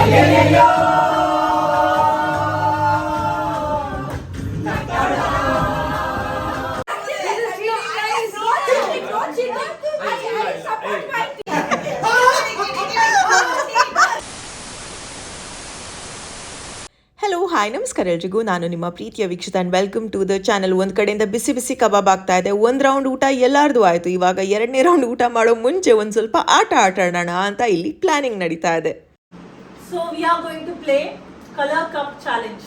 Hello hi ನಮಸ್ಕಾರ ಎಲ್ರಿಗೂ, ನಾನು ನಿಮ್ಮ ಪ್ರೀತಿಯ Vikshita and welcome to the channel. ಒಂದು ಕಡೆಯಿಂದ ಬಿಸಿ ಬಿಸಿ ಕಬಾಬ್ ಆಗ್ತಾ ಇದೆ. ಒಂದು ರೌಂಡ್ ಊಟ ಎಲ್ಲಾರ್ದು ಆಯಿತು. ಇವಾಗ ಎರಡನೇ ರೌಂಡ್ ಊಟ ಮಾಡೋ ಮುಂಚೆ ಒಂದು ಸ್ವಲ್ಪ ಆಟ ಆಡೋಣ ಅಂತ ಇಲ್ಲಿ ಪ್ಲಾನಿಂಗ್ ನಡೀತಾ ಇದೆ. So we are going to play color cup challenge.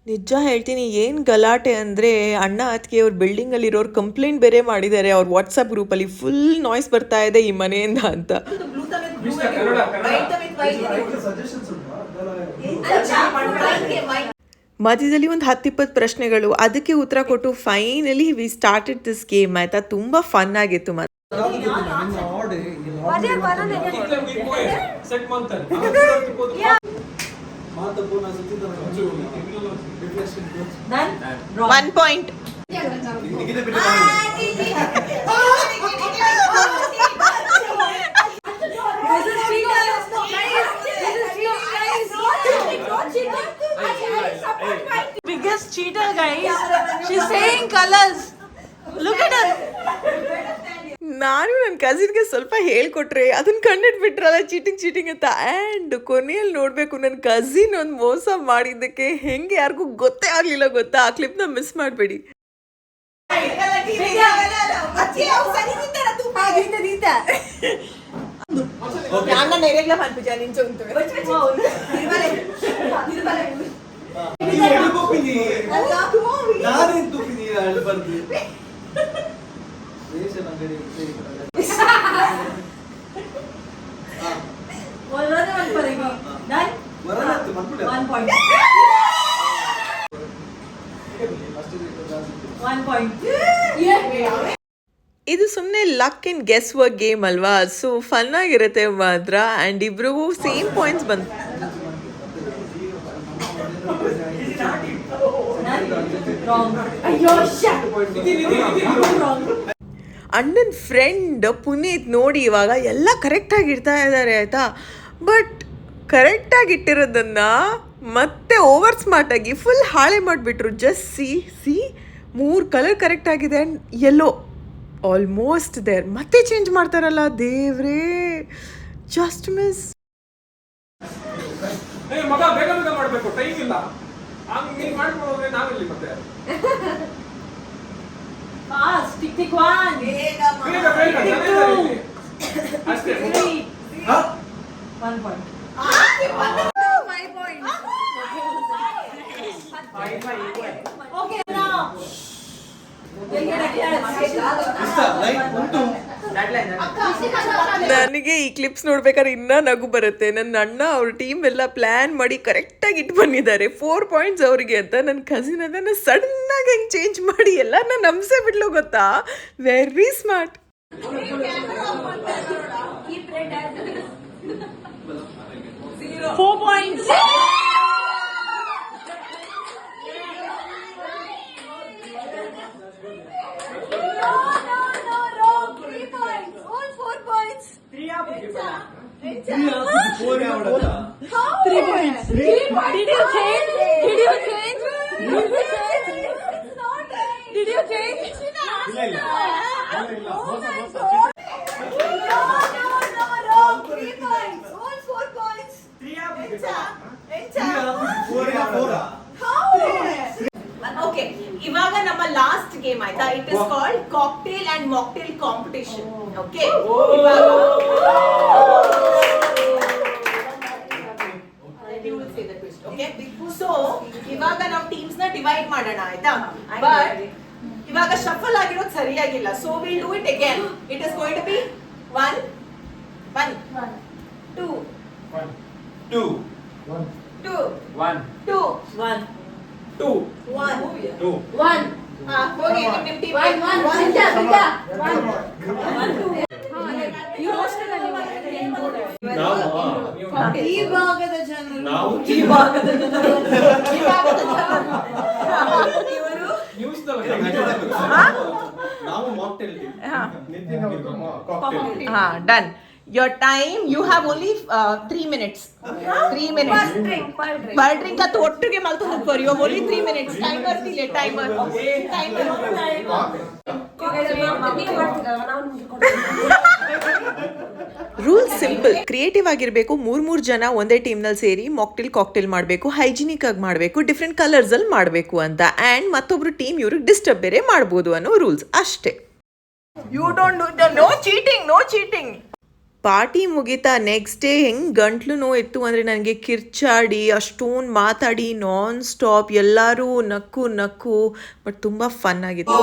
ನಿಜ ಹೇಳ್ತೀನಿ, ಏನು ಗಲಾಟೆ ಅಂದರೆ ಅಣ್ಣ ಅತ್ತಿಗೆ ಅವ್ರ ಬಿಲ್ಡಿಂಗಲ್ಲಿರೋರು ಕಂಪ್ಲೇಂಟ್ ಬೇರೆ ಮಾಡಿದ್ದಾರೆ ಅವ್ರ ವಾಟ್ಸಪ್ ಗ್ರೂಪಲ್ಲಿ. ಫುಲ್ ನಾಯ್ಸ್ ಬರ್ತಾ ಇದೆ ಈ ಮನೆಯಿಂದ ಅಂತ. ಮಧ್ಯದಲ್ಲಿ ಒಂದು 10-20 ಪ್ರಶ್ನೆಗಳು, ಅದಕ್ಕೆ ಉತ್ತರ ಕೊಟ್ಟು finally we started this game. ಆಯ್ತಾ, ತುಂಬಾ ಫನ್ ಆಗಿತ್ತು. One point. Biggest cheater, guys. She's saying colors. Look at her. ನಾನು ನನ್ನ ಕಸಿನ್ಗೆ ಸ್ವಲ್ಪ ಹೇಳ್ಕೊಟ್ರೆ ಅದನ್ನ ಕಂಡಿಟ್ಬಿಟ್ರಲ್ಲ ಚೀಟಿಂಗ್ ಅಂತ. ಆ್ಯಂಡ್ ಕೊನೆಯಲ್ಲಿ ನೋಡಬೇಕು, ನನ್ನ ಕಸಿನ್ ಒಂದು ಮೋಸ ಮಾಡಿದ್ದಕ್ಕೆ ಹೆಂಗೆ ಯಾರಿಗೂ ಗೊತ್ತೇ ಆಗಲಿಲ್ಲ ಗೊತ್ತಾ. ಆ ಕ್ಲಿಪ್ನ ಮಿಸ್ ಮಾಡಬೇಡಿ. ಇದು ಸುಮ್ಮನೆ ಲಕ್ ಇನ್ ಗೆಸ್ ವರ್ಕ್ ಗೇಮ್ ಅಲ್ವಾ, ಸೊ ಫನ್ ಆಗಿರುತ್ತೆ ಮಾತ್ರ. ಆ್ಯಂಡ್ ಇಬ್ರಿಗೂ ಸೇಮ್ ಪಾಯಿಂಟ್ಸ್ ಬಂತು. ಅಣ್ಣನ ಫ್ರೆಂಡ್ ಪುನೀತ್ ನೋಡಿ ಇವಾಗ ಎಲ್ಲ ಕರೆಕ್ಟಾಗಿ ಇಡ್ತಾ ಇದ್ದಾರೆ ಆಯಿತಾ. ಬಟ್ ಕರೆಕ್ಟಾಗಿ ಇಟ್ಟಿರೋದನ್ನು ಮತ್ತೆ ಓವರ್ ಸ್ಮಾರ್ಟಾಗಿ ಫುಲ್ ಹಾಳೆ ಮಾಡಿಬಿಟ್ರು. ಜಸ್ಟ್ ಸಿ 3 ಕಲರ್ ಕರೆಕ್ಟ್ ಆಗಿದೆ ಆ್ಯಂಡ್ ಯೆಲ್ಲೋ ಆಲ್ಮೋಸ್ಟ್ ದೇರ್. ಮತ್ತೆ ಚೇಂಜ್ ಮಾಡ್ತಾರಲ್ಲ ದೇವ್ರೇ, just miss. Fast, tick 1. Tick 2. 1 point. 5 points. Okay, now. ನನಗೆ ಈ ಕ್ಲಿಪ್ಸ್ ನೋಡ್ಬೇಕಾದ್ರೆ ಇನ್ನೂ ನಗು ಬರುತ್ತೆ. ನನ್ನ ಅಣ್ಣ ಅವ್ರ ಟೀಮ್ ಎಲ್ಲ ಪ್ಲ್ಯಾನ್ ಮಾಡಿ ಕರೆಕ್ಟಾಗಿ ಇಟ್ಟು ಬಂದಿದ್ದಾರೆ 4 ಪಾಯಿಂಟ್ಸ್ ಅವರಿಗೆ ಅಂತ. ನನ್ನ ಕಸಿನ್ ಅದನ್ನು ಸಡನ್ನಾಗಿ ಹೆಂಗೆ ಚೇಂಜ್ ಮಾಡಿ ಎಲ್ಲರನ್ನ ನಂಬಿಸೇ ಬಿಡ್ಲು ಗೊತ್ತಾ. Very smart. Okay, ಇವಾಗ ನಮ್ಮ ಲಾಸ್ಟ್ ಗೇಮ್ ಆಯ್ತಾ. It is called cocktail and mocktail competition. Okay, ಇವಾಗ ಸೊ ಇವಾಗ ನಾವು ಟೀಮ್ಸ್ ನ ಡಿವೈಡ್ ಮಾಡೋಣ ಆಯ್ತಾ. ಬಟ್ ಇವಾಗ ಶಫಲ್ ಆಗಿರೋದು ಸರಿಯಾಗಿಲ್ಲ, so will do it again. It is going to be 1 1 2 2 2 1 2 1 2 1 2 1. ಹೋಗಿ ನಿಮ್ಮ ಟೀಮ್ 1 ಈ ಭಾಗದ ಜನರು ನಾವು ಈ ಭಾಗದ ಜನರು ಇವರು news done. Your time, you have only 3 minutes. 3 minutes. Per drink ka to ಒಟ್ಟಿಗೆ ಮಲ್ಕೊಂಡು ಹೋಗ್ಬಾರಿ. You have only 3 minutes. Timer ತಿಲೆ timer. Rules simple, creative ಆಗಿರಬೇಕು. ಮೂರ್ ಜನ ಒಂದೇ ಟೀಮ್ನಲ್ಲಿ ಸೇರಿ ಕಾಕ್ಟೇಲ್ ಮಾಡಬೇಕು, ಹೈಜಿನಿಕ್ ಆಗಿ ಮಾಡಬೇಕು, ಡಿಫ್ರೆಂಟ್ ಕಲರ್ಸಲ್ಲಿ ಮಾಡಬೇಕು ಅಂತ. ಆ್ಯಂಡ್ ಮತ್ತೊಬ್ರು ಟೀಮ್ ಇವ್ರಿಗೆ ಡಿಸ್ಟರ್ಬ್ ಬೇರೆ ಮಾಡ್ಬೋದು ಅನ್ನೋ ರೂಲ್ಸ್ ಅಷ್ಟೇ. You don't do the no cheating. Party ಮುಗಿತಾ ನೆಕ್ಸ್ಟ್ ಡೇ ಹೆಂಗೆ ಗಂಟ್ಲು ನೋಯಿತ್ತು ಅಂದರೆ ನನಗೆ ಕಿರ್ಚಾಡಿ ಅಷ್ಟೊಂದು ಮಾತಾಡಿ ನಾನ್ ಸ್ಟಾಪ್ ಎಲ್ಲರೂ ನಕ್ಕು ಬಟ್ ತುಂಬ ಫನ್ ಆಗಿತ್ತು.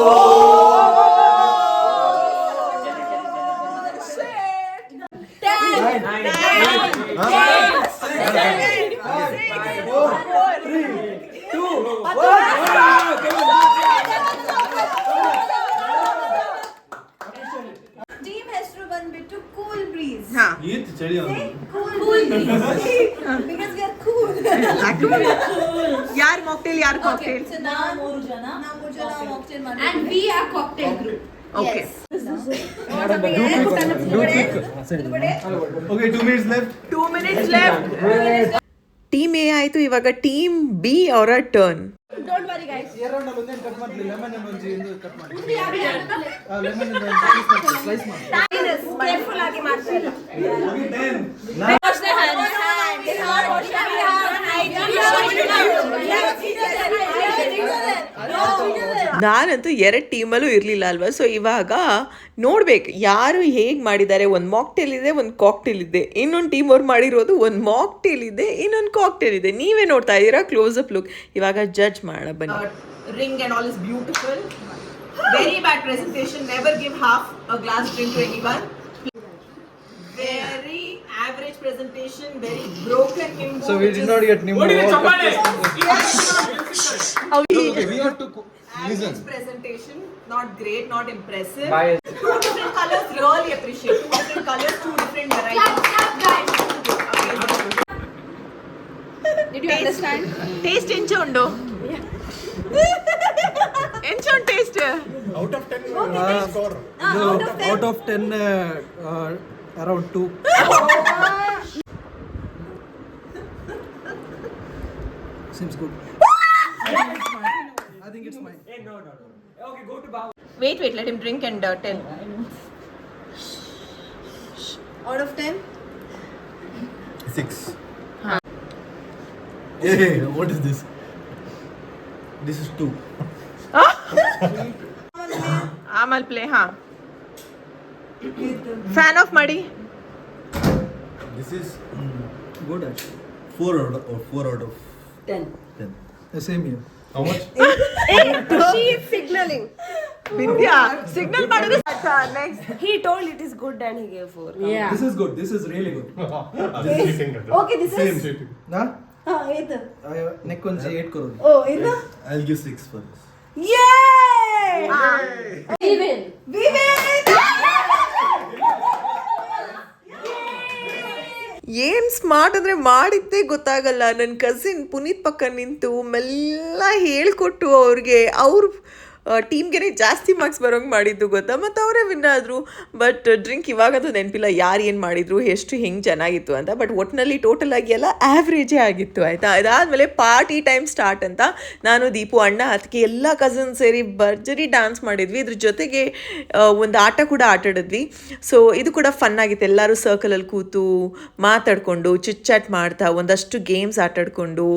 ಟೀಮ್ ಹೆಸರು ಬಂದ್ಬಿಟ್ಟು cool breeze. Cool because we are cool. ಯಾರು ಮಾಕ್ಟೇಲ್ ಯಾರು ಕಾಕ್ಟೇಲ್? ಸೊ ನಾವು ಮೂರು ಜನ ಮಾಕ್ಟೇಲ್ ಮಾಡ್ತೀವಿ and we are cocktail group. Okay Okay, 2 minutes left. 2 minutes left. Team A ಆಯಿತು, ಇವಾಗ ಟೀಮ್ ಬಿ ಅವರ turn. Don't worry guys. Careful ಆಗಿ ಮಾಡ್ತಾರೆ. Wash the hands. ನಾನಂತೂ 2 ಟೀಮಲ್ಲೂ ಇರಲಿಲ್ಲ ಅಲ್ವಾ, ಸೊ ಇವಾಗ ನೋಡ್ಬೇಕು ಯಾರು ಹೇಗೆ ಮಾಡಿದ್ದಾರೆ. ಒಂದು ಮಾಕ್ಟೇಲ್ ಇದೆ, ಒಂದು ಕಾಕ್ಟೇಲ್ ಇದೆ. ಇನ್ನೊಂದು ಟೀಮ್ ಅವ್ರು ಮಾಡಿರೋದು ಒಂದು ಮಾಕ್ಟೇಲ್ ಇದೆ, ಇನ್ನೊಂದು ಕಾಕ್ಟೇಲ್ ಇದೆ. ನೀವೇ ನೋಡ್ತಾ ಇದ್ದೀರಾ ಕ್ಲೋಸ್ ಅಪ್ ಲುಕ್. ಇವಾಗ ಜಡ್ಜ್ ಮಾಡೋಣ ಬನ್ನಿ. Ring and all is beautiful. Very bad presentation. Never give half a glass drink to anyone. Very average presentation. Very broken imbo. So we did not get Nimbo. What is it, Chapale? Okay, we have to Average listen. presentation. Not great. Not impressive. Bias. 2 different colors. Really appreciate. 2 different colors. 2 different varieties. Did you understand? Taste enchu undo. Enchu taste. Out of 10 score. Out of 10, around 2. Seems good. I think it's mine. No. Okay, go to Babu. Wait. Let him drink and tell. Out of 10? 6. Hey, what is this? This is 2. Amal play, huh? Fan of Muddy? This is Good actually. 4 out of 10. The same here. How much? She is signaling. Vidya, signal ಮಾಡಿದ್ರೆ next. He told it is good and he gave 4. Yeah. This is good. This is really good. Okay, this is. Nah? Either. Neck on 8 crore. Oh, either. I'll give 6 for this. Yay! We win. ಏನು smart ಅಂದರೆ ಮಾಡಿದ್ದೇ ಗೊತ್ತಾಗಲ್ಲ. ನನ್ನ cousin Puneeth ಪಕ್ಕ ನಿಂತು ಮೆಲ್ಲ ಹೇಳ್ಕೊಟ್ಟು ಅವ್ರಿಗೆ ಅವ್ರ ಟೀಮ್ಗೆ ಜಾಸ್ತಿ ಮಾರ್ಕ್ಸ್ ಬರೋಂಗೆ ಮಾಡಿದ್ದು ಗೊತ್ತಾ. ಮತ್ತು ಅವರೇ ವಿನ್ ಆದರು. ಬಟ್ ಡ್ರಿಂಕ್ ಇವಾಗಂತೂ ನೆನಪಿಲ್ಲ ಯಾರು ಏನು ಮಾಡಿದರು, ಎಷ್ಟು ಹೆಂಗೆ ಚೆನ್ನಾಗಿತ್ತು ಅಂತ. ಬಟ್ ಒಟ್ಟಿನಲ್ಲಿ ಟೋಟಲ್ ಆಗಿ ಎಲ್ಲ ಆ್ಯಾವ್ರೇಜೇ ಆಗಿತ್ತು ಆಯಿತಾ. ಅದಾದಮೇಲೆ ಪಾರ್ಟಿ ಟೈಮ್ ಸ್ಟಾರ್ಟ್ ಅಂತ ನಾನು, ದೀಪು, ಅಣ್ಣ, ಅದಕ್ಕೆ ಎಲ್ಲ ಕಸಿನ್ ಸೇರಿ ಭರ್ಜರಿ ಡ್ಯಾನ್ಸ್ ಮಾಡಿದ್ವಿ. ಇದ್ರ ಜೊತೆಗೆ ಒಂದು ಆಟ ಕೂಡ ಆಟಾಡಿದ್ವಿ. ಸೊ ಇದು ಕೂಡ ಫನ್ ಆಗಿತ್ತು. ಎಲ್ಲರೂ ಸರ್ಕಲಲ್ಲಿ ಕೂತು ಮಾತಾಡಿಕೊಂಡು ಚಿಟ್ ಮಾಡ್ತಾ ಒಂದಷ್ಟು ಗೇಮ್ಸ್ ಆಟಾಡಿಕೊಂಡು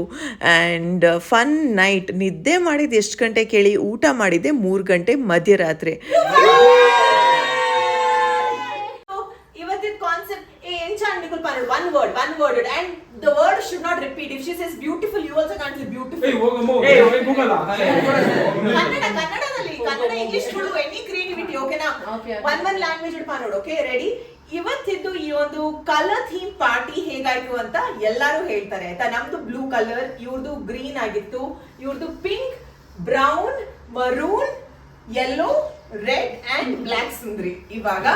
ಆ್ಯಂಡ್ ಫನ್ ನೈಟ್. ನಿದ್ದೆ ಮಾಡಿದ್ದು ಎಷ್ಟು ಗಂಟೆ ಕೇಳಿ, ಊಟ ಮಾಡಿದ್ದೆ 3 ಗಂಟೆ ಮಧ್ಯರಾತ್ರಿ. ಇವತ್ತಿನ ಕಾನ್ಸೆಪ್ಟ್ ಏನ್ ಚಂದ one word and the word should not repeat. If she says beautiful, you also can't say beautiful. Hey, ಹೋಗಮ್ಮ. Hey, ಹೋಗಲ್ಲ. ಕನ್ನಡದಲ್ಲಿ ಕನ್ನಡ ಇಂಗ್ಲಿಷ್ ಕೊಡು, ಎನಿ ಕ್ರಿಯೇಟಿವಿಟಿ. ಓಕೆನಾ? one ಲ್ಯಾಂಗ್ವೇಜ್ ಇಡ್ಪ ನೋಡು. Okay, ready? ಇವತ್ತಿದ್ದು ಈ ಒಂದು ಕಲರ್ ಥೀಮ್ ಪಾರ್ಟಿ ಹೇಗಾಯ್ತು ಅಂತ ಎಲ್ಲರೂ ಹೇಳ್ತಾರೆ ಆಯ್ತಾ. ನಮ್ದು ಬ್ಲೂ ಕಲರ್, ಇವ್ರದ್ದು ಗ್ರೀನ್ ಆಗಿತ್ತು, ಇವ್ರದ್ದು pink, brown, maroon, yellow, red and black ಸುಂದ್ರಿ. ಇವಾಗ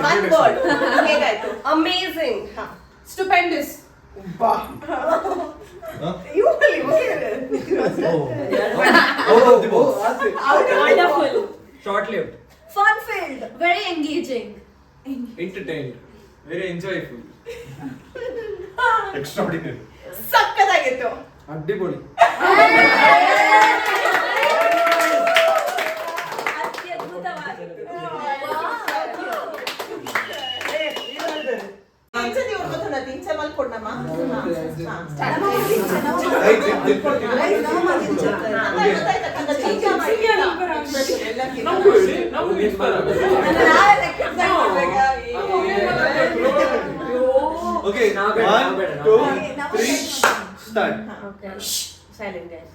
one word ಹೇಗಾಯ್ತು? Amazing. Stupendous. Short-lived. Fun-filled. Very engaging. Entertained. Very enjoyable. Extraordinary. ಸಕ್ಕತ್ತಾಗಿತ್ತು. ಅಡ್ಡಿಪೊಳಿ. ತಿಂಚದಿ ಅವ್ರು ಗೊತ್ತುಂಟ ತಿಂಚ ಮಲ್ಕೊಂಡಮ್ಮ. ನಮ್ಗೂ ಇನ್ಸ್ಪೈರ್ ಆಗುತ್ತೆ. Okay, 1, 2, 3, start. Silent guys.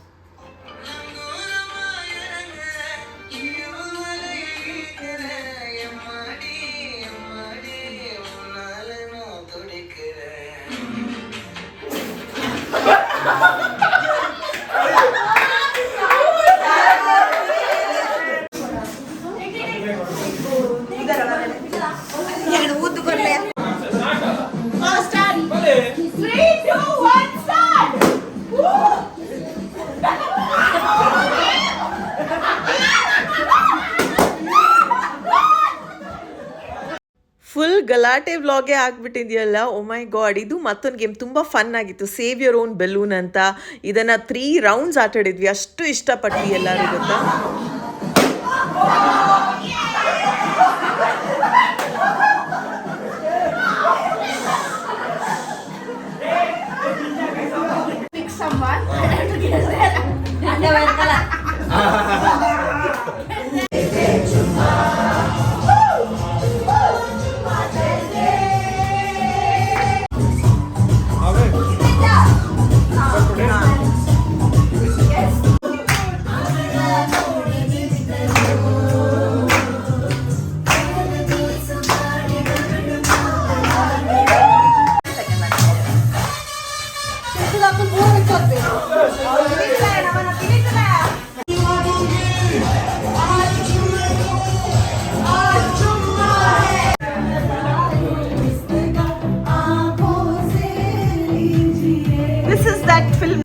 Full ಗಲಾಟೆ ವ್ಲಾಗೇ ಆಗ್ಬಿಟ್ಟಿದೆಯಲ್ಲ. ಓ ಮೈ ಗಾಡ್, ಇದು ಮತ್ತೊಂದು ಗೇಮ್ ತುಂಬ ಫನ್ ಆಗಿತ್ತು, ಸೇವ್ ಯುವರ್ ಓನ್ ಬೆಲೂನ್ ಅಂತ. ಇದನ್ನು 3 ರೌಂಡ್ಸ್ ಆಟಾಡಿದ್ವಿ, ಅಷ್ಟು ಇಷ್ಟಪಟ್ವಿ ಎಲ್ಲರೂ ಗೊತ್ತಾ. Pick someone to guess it. Underwear color. This is that film.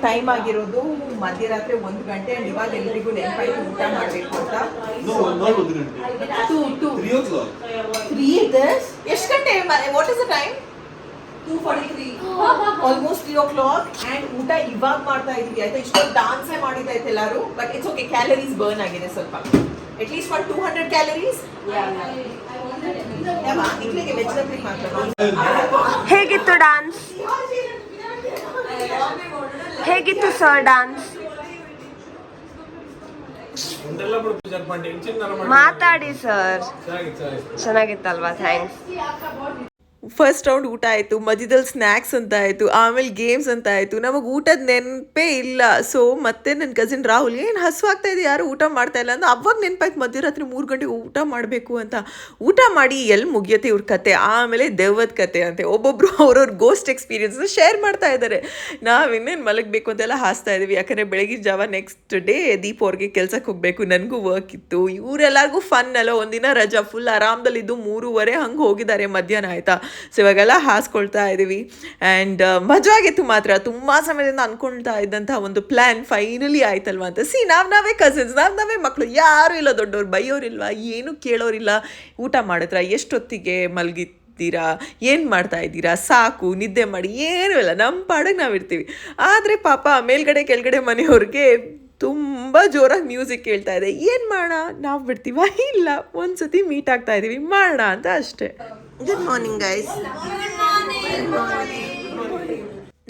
Time ಆಗಿರೋದು ಮಧ್ಯರಾತ್ರಿ 1 ಗಂಟೆ. ಅಂಡ್ ಇವಾಗ ಎಲ್ರಿಗೂ ನೆನಪಾಯ್ತು ಊಟ ಮಾಡಬೇಕು ಅಂತ. No, not 1 ಗಂಟೆ. 3 o'clock. 3 it is. ಎಷ್ಟು ಗಂಟೆ? What is the time? 2:43. Almost 3 o'clock. And ಊಟ ಇವಾಗ ಮಾಡ್ತಾ ಇದೀವಿ ಆಯ್ತಾ. ಇಷ್ಟೊಂದು ಡಾನ್ಸೇ ಮಾಡಿದಾಯ್ತು ಎಲ್ಲರೂ. But it's okay, calories burn ಆಗಿದೆ ಸ್ವಲ್ಪ. At least 200 calories. ಇಡ್ಲಿಗೆ ವೆಜಿಟೇಬಲ್ ಮಾತ್ರ. ಹೇಗಿತ್ತು ಡಾನ್ಸ್? ಹೇಗಿತ್ತು ಸರ್ ಡಾನ್ಸ್? ಮಾತಾಡಿ ಸರ್. ಚೆನ್ನಾಗಿತ್ತಲ್ವಾ? ಥ್ಯಾಂಕ್ಸ್. ಫಸ್ಟ್ ರೌಂಡ್ ಊಟ ಆಯಿತು, ಮಧ್ಯದಲ್ಲಿ ಸ್ನ್ಯಾಕ್ಸ್ ಅಂತ ಆಯಿತು, ಆಮೇಲೆ ಗೇಮ್ಸ್ ಅಂತ ಆಯಿತು. ನಮಗೆ ಊಟದ ನೆನಪೇ ಇಲ್ಲ. ಸೊ ಮತ್ತೆ ನನ್ನ ಕಸಿನ್ ರಾಹುಲ್, ಏನು ಹಸುವಾಗ್ತಾ ಇದೆ, ಯಾರು ಊಟ ಮಾಡ್ತಾ ಇಲ್ಲ ಅಂತ. ಅವಾಗ ನೆನಪಾಯ್ತು ಮಧ್ಯರಾತ್ರಿ 3 ಗಂಟೆಗೆ ಊಟ ಮಾಡಬೇಕು ಅಂತ. ಊಟ ಮಾಡಿ ಎಲ್ಲಿ ಮುಗಿಯುತ್ತೆ ಇವ್ರ ಕತೆ. ಆಮೇಲೆ ದೆವ್ವದ ಕತೆ ಅಂತೆ. ಒಬ್ಬೊಬ್ಬರು ಅವ್ರವ್ರ ಗೋಸ್ಟ್ ಎಕ್ಸ್ಪೀರಿಯನ್ಸ್ನ ಶೇರ್ ಮಾಡ್ತಾ ಇದ್ದಾರೆ. ನಾವು ಇನ್ನೇನು ಮಲಗಬೇಕು ಅಂತೆಲ್ಲ ಹಾಸ್ತಾ ಇದ್ದೀವಿ. ಯಾಕಂದರೆ ಬೆಳಗಿನ ಜಾವ ನೆಕ್ಸ್ಟ್ ಡೇ ದೀಪ್ ಅವ್ರಿಗೆ ಕೆಲ್ಸಕ್ಕೆ ಹೋಗಬೇಕು, ನನಗೂ ವರ್ಕ್ ಇತ್ತು. ಇವರೆಲ್ಲರಿಗೂ ಫನ್ ಅಲ್ಲ, ಒಂದಿನ ರಜಾ, ಫುಲ್ ಆರಾಮದಲ್ಲಿದ್ದು 3:30 ಹಂಗೆ ಹೋಗಿದ್ದಾರೆ ಮಧ್ಯಾಹ್ನ ಆಯಿತಾ. ಸೊ ಇವಾಗೆಲ್ಲ ಹಾಸ್ಕೊಳ್ತಾ ಇದ್ದೀವಿ. ಆ್ಯಂಡ್ ಮಜವಾಗಿತ್ತು ಮಾತ್ರ. ತುಂಬ ಸಮಯದಿಂದ ಅಂದ್ಕೊಳ್ತಾ ಇದ್ದಂಥ ಒಂದು ಪ್ಲ್ಯಾನ್ ಫೈನಲಿ ಆಯ್ತಲ್ವ ಅಂತ. ನಾವೇ ಕಸಿನ್ಸ್, ನಾವೇ ಮಕ್ಕಳು, ಯಾರೂ ಇಲ್ಲ, ದೊಡ್ಡವ್ರು ಬೈಯೋರಿಲ್ವ, ಏನು ಕೇಳೋರಿಲ್ಲ. ಊಟ ಮಾಡಿದ್ರ, ಎಷ್ಟೊತ್ತಿಗೆ ಮಲಗಿದ್ದೀರಾ, ಏನು ಮಾಡ್ತಾ ಇದ್ದೀರಾ, ಸಾಕು ನಿದ್ದೆ ಮಾಡಿ, ಏನೂ ಇಲ್ಲ, ನಮ್ಮ ಪಾಡಿಗೆ ನಾವಿರ್ತೀವಿ. ಆದರೆ ಪಾಪ ಮೇಲ್ಗಡೆ ಕೆಳಗಡೆ ಮನೆಯವ್ರಿಗೆ ತುಂಬ ಜೋರಾಗಿ ಮ್ಯೂಸಿಕ್ ಕೇಳ್ತಾ ಇದೆ. ಏನು ಮಾಡೋಣ, ನಾವು ಬಿಡ್ತೀವ? ಇಲ್ಲ, ಒಂದ್ಸತಿ ಮೀಟ್ ಆಗ್ತಾ ಇದ್ದೀವಿ, ಮಾಡೋಣ ಅಂತ ಅಷ್ಟೇ. Good morning guys.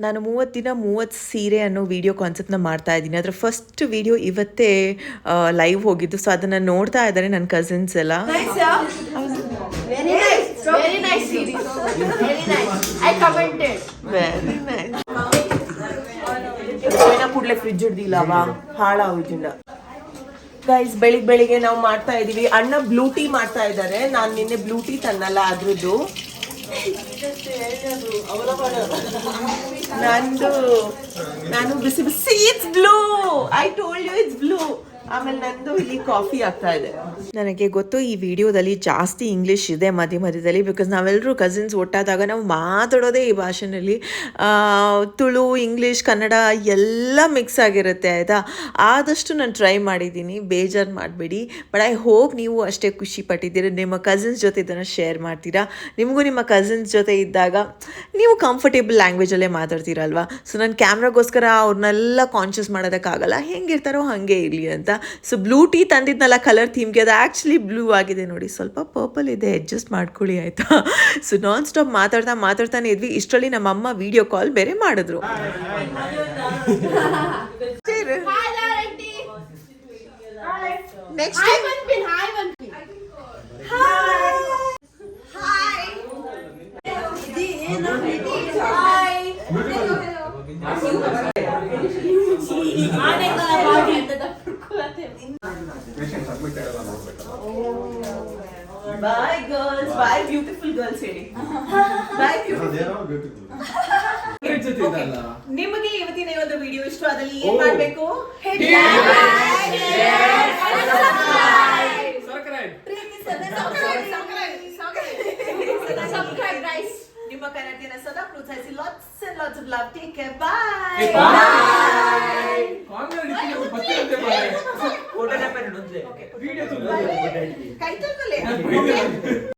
ನಾನು 30 ದಿನ 30 ಸೀರೆ ಅನ್ನೋ ವಿಡಿಯೋ ಕಾನ್ಸೆಪ್ಟ್ನ ಮಾಡ್ತಾ ಇದ್ದೀನಿ. ಅದರ ಫಸ್ಟ್ ವಿಡಿಯೋ ಇವತ್ತೇ ಲೈವ್ ಹೋಗಿದ್ದು. ಸೊ ಅದನ್ನು ನೋಡ್ತಾ ಇದ್ದಾರೆ ನನ್ನ ಕಸಿನ್ಸ್ ಎಲ್ಲ. Very nice series. Very nice. I commented. Very nice. ಕೂಡಲೇ ಫ್ರಿಜ್ ಹಿಡ್ದಿಲ್ಲವ ಹಾಳಾಗೋಯ್ತಿಲ್ಲ. ಗೈಸ್ ಬೆಳಿಗ್ಗೆ ನಾವು ಮಾಡ್ತಾ ಇದೀವಿ. ಅಣ್ಣ ಬ್ಲೂ ಟೀ ಮಾಡ್ತಾ ಇದ್ದಾರೆ. ನಾನು ನಿನ್ನೆ ಬ್ಲೂ ಟೀ ತನ್ನಲ್ಲ ಅದ್ರದ್ದು. ನಾನು ಬಿಸಿ ಬಿಸಿ it's blue. I told you it's blue. ಆಮೇಲೆ ನಂದು ಇಲ್ಲಿ ಕಾಫಿ ಆಗ್ತಾ ಇದೆ. ನನಗೆ ಗೊತ್ತು ಈ ವಿಡಿಯೋದಲ್ಲಿ ಜಾಸ್ತಿ ಇಂಗ್ಲೀಷ್ ಇದೆ ಮಧ್ಯದಲ್ಲಿ, ಬಿಕಾಸ್ ನಾವೆಲ್ಲರೂ ಕಸಿನ್ಸ್ ಒಟ್ಟಾದಾಗ ನಾವು ಮಾತಾಡೋದೇ ಈ ಭಾಷೆನಲ್ಲಿ. ತುಳು, ಇಂಗ್ಲೀಷ್, ಕನ್ನಡ ಎಲ್ಲ ಮಿಕ್ಸ್ ಆಗಿರುತ್ತೆ ಆಯಿತಾ. ಆದಷ್ಟು ನಾನು ಟ್ರೈ ಮಾಡಿದ್ದೀನಿ, ಬೇಜಾರು ಮಾಡಬೇಡಿ. ಬಟ್ ಐ ಹೋಪ್ ನೀವು ಅಷ್ಟೇ ಖುಷಿ ಪಟ್ಟಿದ್ದೀರ, ನಿಮ್ಮ ಕಸಿನ್ಸ್ ಜೊತೆ ಇದನ್ನು ಶೇರ್ ಮಾಡ್ತೀರಾ. ನಿಮಗೂ ನಿಮ್ಮ ಕಸಿನ್ಸ್ ಜೊತೆ ಇದ್ದಾಗ ನೀವು ಕಂಫರ್ಟೇಬಲ್ ಲ್ಯಾಂಗ್ವೇಜಲ್ಲೇ ಮಾತಾಡ್ತೀರಲ್ವಾ. ಸೊ ನಾನು ಕ್ಯಾಮ್ರಾಗೋಸ್ಕರ ಅವ್ರನ್ನೆಲ್ಲ ಕಾನ್ಷಿಯಸ್ ಮಾಡೋದಕ್ಕಾಗಲ್ಲ, ಹೆಂಗಿರ್ತಾರೋ ಹಾಗೆ ಇರಲಿ ಅಂತ. ಸೊ ಬ್ಲೂ ಟೀ ತಂದಿದ್ನಲ್ಲ ಕಲರ್ ಥೀಮ್ಗೆ, ಅದು ಆ್ಯಕ್ಚುಲಿ ಬ್ಲೂ ಆಗಿದೆ ನೋಡಿ, ಸ್ವಲ್ಪ ಪರ್ಪಲ್ ಇದೆ, ಅಡ್ಜಸ್ಟ್ ಮಾಡ್ಕೊಳ್ಳಿ ಆಯಿತಾ. ಸೊ ನಾನ್ ಸ್ಟಾಪ್ ಮಾತಾಡ್ತಾನೆ ಇದ್ವಿ. ಇಷ್ಟರಲ್ಲಿ ನಮ್ಮಮ್ಮ ವಿಡಿಯೋ ಕಾಲ್ ಬೇರೆ ಮಾಡಿದ್ರು. Next Hi, Vanpin. Hi, Vanpin. Bye girls, bye beautiful girls ಹೇಳಿ. ಬಾಯ್ ನಿಮಗೆ ಇವತ್ತಿನ ಈ ಒಂದು ವಿಡಿಯೋ ಇಷ್ಟ ಆದಲ್ಲಿ ಏನ್ ಮಾಡ್ಬೇಕು? Subscribe, guys. ನಿಮ್ಮ ಕನ್ನಡಿನ ಸದಾ ಪ್ರೋತ್ಸಾಹಿಸಿ. Lots and lots of love. Take care. Bye. Photo ನೆನಪು ಕೈ ತೊಳ್ಕೊಳ್ಳಿ.